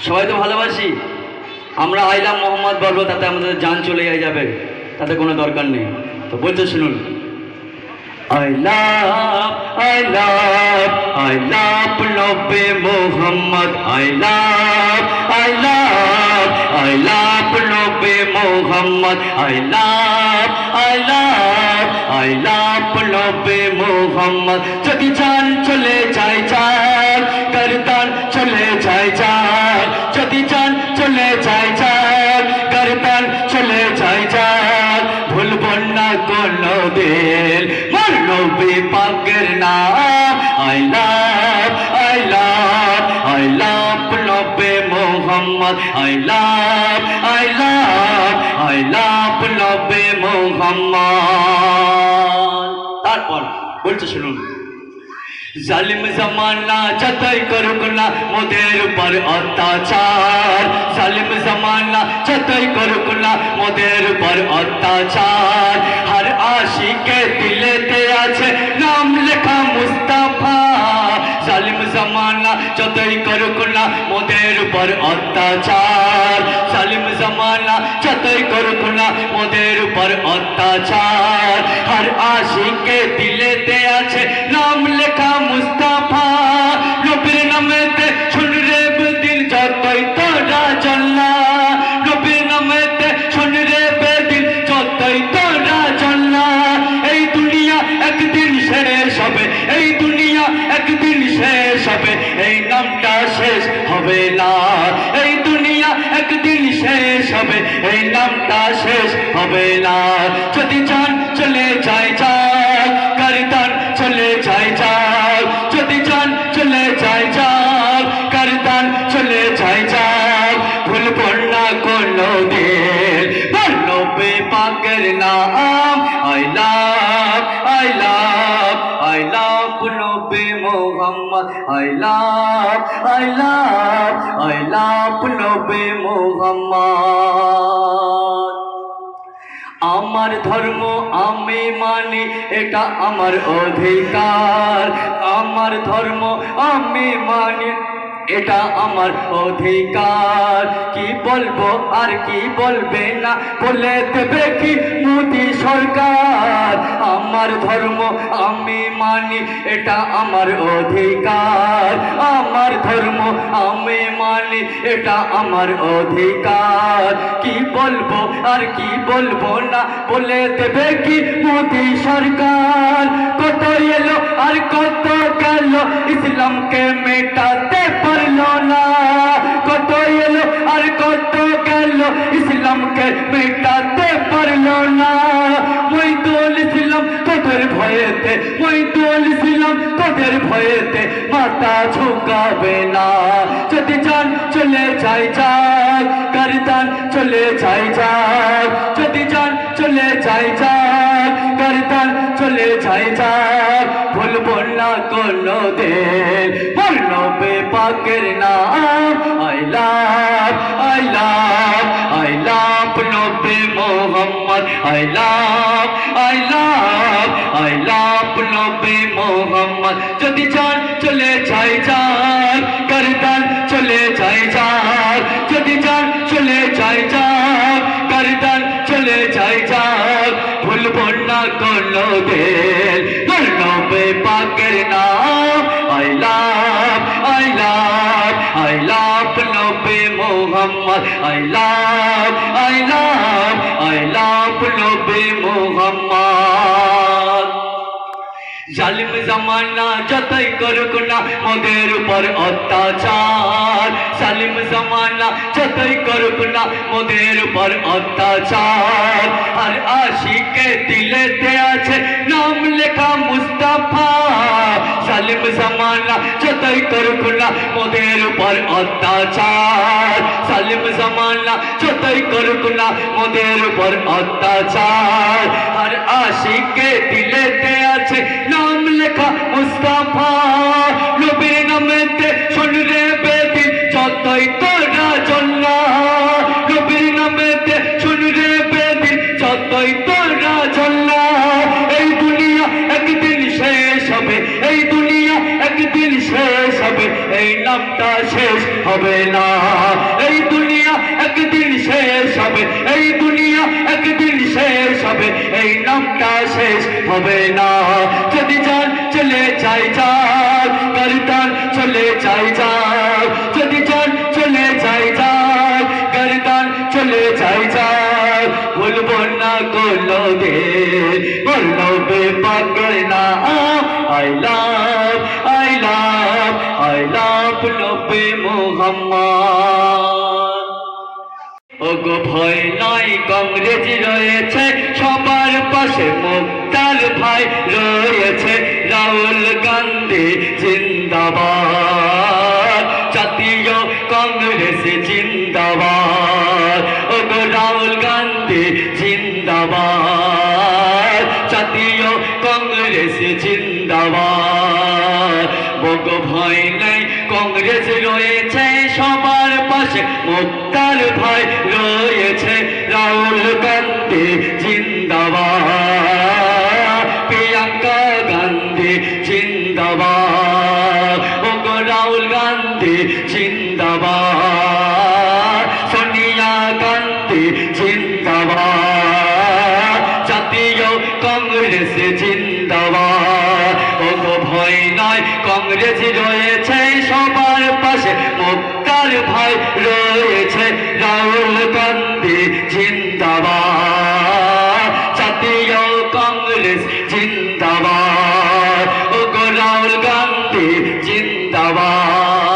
সবাই তো ভালোবাসি, আমরা আইলাম মোহাম্মদ বলবো, তাতে আমাদের জান চলে যাবে, তাতে কোনো দরকার নেই। তো বলতে শুনুন, I love Nabi Muhammad. I love Nabi Muhammad. I love Nabi Muhammad. যদি জান চলে যায় যার, গর্দান চলে যায় যার, যদি জান চলে যায় যার, গর্দান চলে যায় যার, ভুলব না কোনো দিন নবী পাকের নাম। I love Nabi Muhammad. I love Nabi Muhammad. তারপর বলতে শুনুন, জালিম জমানা যতই করুক না মোদের উপর অত্যাচার, জালিম জমানা যতই করুক না মোদের উপর অত্যাচার, হর আশিকে দিলেতে আছে নাম লেখা মুস্তাফা। জালিম জমানা যতই করুক না মোদের উপর অত্যাচার, জালিম জমানা যতই করুক না মোদের উপর অত্যাচার, হর আশিকে দিলেতে আছে নাম লেখা মুস্তাফা। নবীর নামেতে শুন রে বেদিন যতই তোরা জল্লা, নবীর নামেতে শুন রে বেদিন যতই তোরা জল্লা। এই দুনিয়া একদিন শেষ হবে, এই দুনিয়া একদিন শেষ হবে, এই নামটা শেষ হবে না। এই দুনিয়া একদিন শেষ হবে, এই নামটা শেষ হবে না। যদি জান চলে যায় যাক, গর্দান চলে যায় যাক, যদি জান চলে যায় যাক, গর্দান চলে যায় যাক, ভুলব না কোনো দিন নবী পাকের নাম। I love Nabi Muhammad. I love Nabi Muhammad. আমার ধর্ম আমি মানি, এটা আমার অধিকার, আমার ধর্ম আমি মানি, এটা আমার অধিকার। কি বলবো আর কি বলবে না বলে দেবে কি মোদি সরকার। আমার ধর্ম আমি মানি, এটা আমার অধিকার, আমার ধর্ম আমি মানি, এটা আমার অধিকার। কি বলবো আর কি বলবো না বলে দেবে কি মোদি সরকার। কত এলো আর কত গেল, ইসলামকে মেটাতে পারলো না। কত এলো আর কত গেল, ইসলামকে মেটাতে পারলো না। মইদুল ইসলাম তোদের ভয়েতে, মইদুল ইসলাম তোদের ভয়েতে মাথা ঝুঁকাবে না। যদি জান চলে যায় যাক, গর্দান চলে যায় যাক, যদি জান চলে যায় যাক, গর্দান চলে যায় যাক, ভুলব না কোনো দিন নবী পাকের নাম। I love Nabi Muhammad. I love Nabi Muhammad. যদি জান চলে যায় যাক, গর্দান চলে যায় যাক, যদি জান চলে যায় যাক, গর্দান চলে যায় যাক, ভুলব না কোনো দিন নবী পাকের নাম। I love Nabi Muhammad. I love Nabi Muhammad. জালিম জামানা যতই করুক না মোদের উপর অত্যাচার, জালিম জামানা যতই করুক না মোদের উপর অত্যাচার, আর আশিকে দিলেতে আছে নাম লেখা মুস্তাফা। জালিম জামানা যতই করুক না মোদের উপর অত্যাচার, জালিম জামানা যতই করুক না মোদের উপর অত্যাচার, আর আশিকে দিলেতে আছে নাম লেখা মুস্তাফা। নবীর নামেতে শুন রে বেদিন যতই তোরা জল্লা, নবীর নামেতে শুন রে বেদিন যতই তোরা জল্লা। এই দুনিয়া একদিন শেষ হবে, এই দুনিয়া একদিন শেষ হবে, এই নামটা শেষ হবে না। এই দুনিয়া একদিন শেষ হবে, এই দুনিয়া একদিন শেষ হবে, এই নামটা শেষ হবে না। যদি যান চলে যাই যাক, গর্দান চলে যাই যাক, যদি যান চলে যাই যাক, গর্দান চলে যাই যাক, ভুলবো না কোনোদিন বলবে পাগল না। I love, I love, I love নবী মুহাম্মদ। ওগো ভয় নাই কংগ্রেস রয়েছে সবার পাশে, মুক্তার ভাই রয়েছে, রাহুল গান্ধী জিন্দাবাদ, জাতীয় কংগ্রেস জিন্দাবাদ। ওগো রাহুল গান্ধী জিন্দাবাদ, জাতীয় কংগ্রেস জিন্দাবাদ। ওগো ভয় নাই কংগ্রেস রয়েছে সবার পাশে, মুক্তার ভাই রয়েছে, রাহুল গান্ধী জিন্দাবাদ, প্রিয়াঙ্কা গান্ধী জিন্দাবাদ। ওগো রাহুল গান্ধী জিন্দাবাদ, সোনিয়া গান্ধী জিন্দাবাদ, জাতীয় কংগ্রেস জিন্দাবাদ। ওগো ভয় নয় কংগ্রেস রয়েছে সবার পাশে, মুক্তার ভাই রয়েছে, রাহুল গান্ধী জিন্দাবাদ, জাতীয় কংগ্রেস জিন্দাবাদ। ওগো রাহুল গান্ধী জিন্দাবাদ,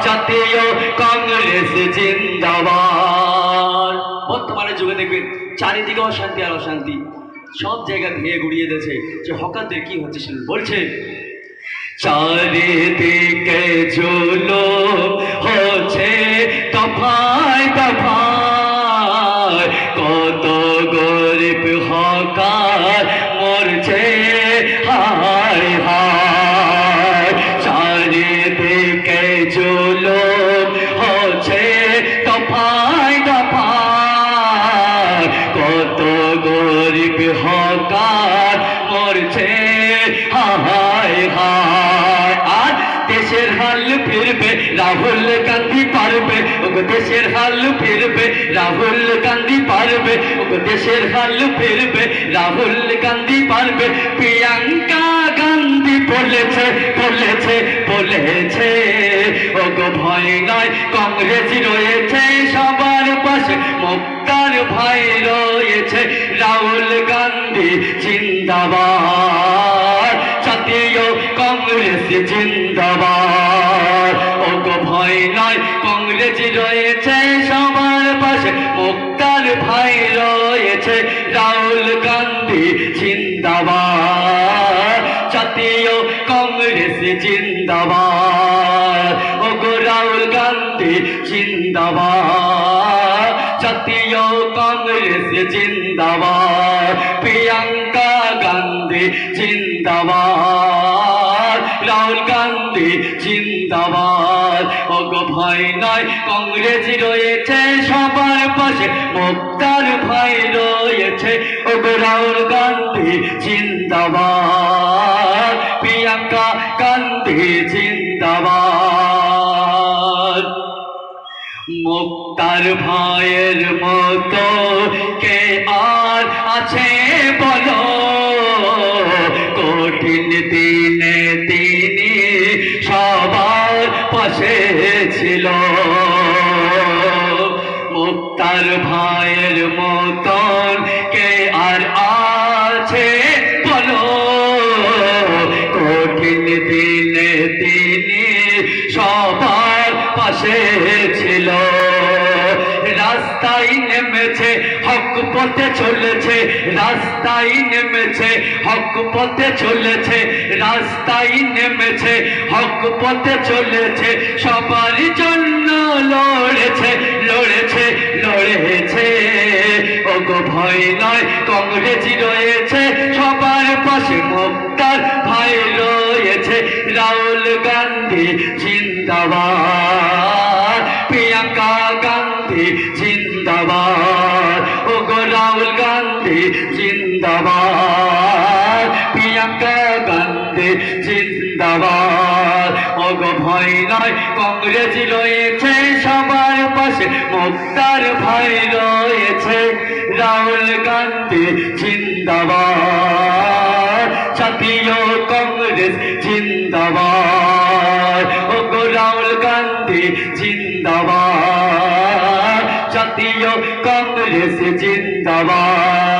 জাতীয় কংগ্রেস জিন্দাবাদ। বর্তমানে যুগে দেখবেন চারিদিকে অশান্তি আর অশান্তি, সব জায়গা ভেঙে গুড়িয়ে দিয়েছে। যে হকারদের কি হচ্ছে শুনুন, বলছে চারিদিকে জুলুম হচ্ছে দফায় দফায়, কত গরিব হকার মরছে হায় হায়। চারিদিকে জুলুম হচ্ছে দফায় দফায়, কত গরিব হকার মরছে হায় হায়। আর দেশের হাল ফিরবে রাহুল গান্ধী পারবে, ওগো দেশের হাল ফিরবে রাহুল গান্ধী পারবে, ওগো দেশের হাল ফিরবে রাহুল গান্ধী পারবে। প্রিয়াঙ্কা গান্ধী বলেছে বলেছে বলেছে, ওগো ভয় নয় কংগ্রেস রয়েছে সবার পাশে, মুক্তার ভাই রয়েছে, রাহুল গান্ধী জিন্দাবাদ, জাতীয় কংগ্রেস জিন্দাবাদ। ওগো ভয় নয় কংগ্রেস রয়েছে সবার পাশে, মুক্তার ভাই রয়েছে, রাহুল গান্ধী জিন্দাবাদ, জাতীয় কংগ্রেস জিন্দাবাদ। ওগো রাহুল গান্ধী জিন্দাবাদ, জাতীয় কংগ্রেস জিন্দাবাদ, প্রিয়াঙ্কা গান্ধী জিন্দাবাদ, রাহুল গান্ধী জিন্দাবাদ। ওগো ভয় নয় কংগ্রেস রয়েছে সবার পাশে, মুক্তার ভাই রয়েছে, ওগো রাহুল গান্ধী জিন্দাবাদ, প্রিয়াঙ্কা গান্ধী জিন্দাবাদ। মুক্তার ভাইয়ের মতো কে আর আছে বলো, কঠিন দিনে তিনি সবার পাশে ছিল। মুক্তার ভাইয়ের মতন কে আর আছে বলো, কঠিন দিনে তিনি সবার পাশে ছিল। রাস্তায় নেমেছে হক পথে চলেছে, রাস্তায় নেমেছে হক পথে চলেছে, রাস্তায় নেমেছে হক পথে চলেছে, সবার জন্য লড়েছে লড়েছে লড়েছে। ওগো ভয় নয় কংগ্রেস রয়েছে সবার পাশে, মুক্তার ভাই রয়েছে, রাহুল গান্ধী জিন্দাবাদ, প্রিয়াঙ্কা গান্ধী জিন্দাবাদ। ওগো রাহুল গান্ধী জিন্দাবাদ, প্রিয়াঙ্কা গান্ধী জিন্দাবাদ। ওগো ভয় নয়, কংগ্রেস রয়েছে সবার পাশে, মুক্তার ভাই রয়েছে। রাহুল গান্ধী জিন্দাবাদ, জাতীয় কংগ্রেস জিন্দাবাদ। ও গো রাহুল গান্ধী জিন্দাবাদ, জাতীয় কংগ্রেস জিন্দাবাদ।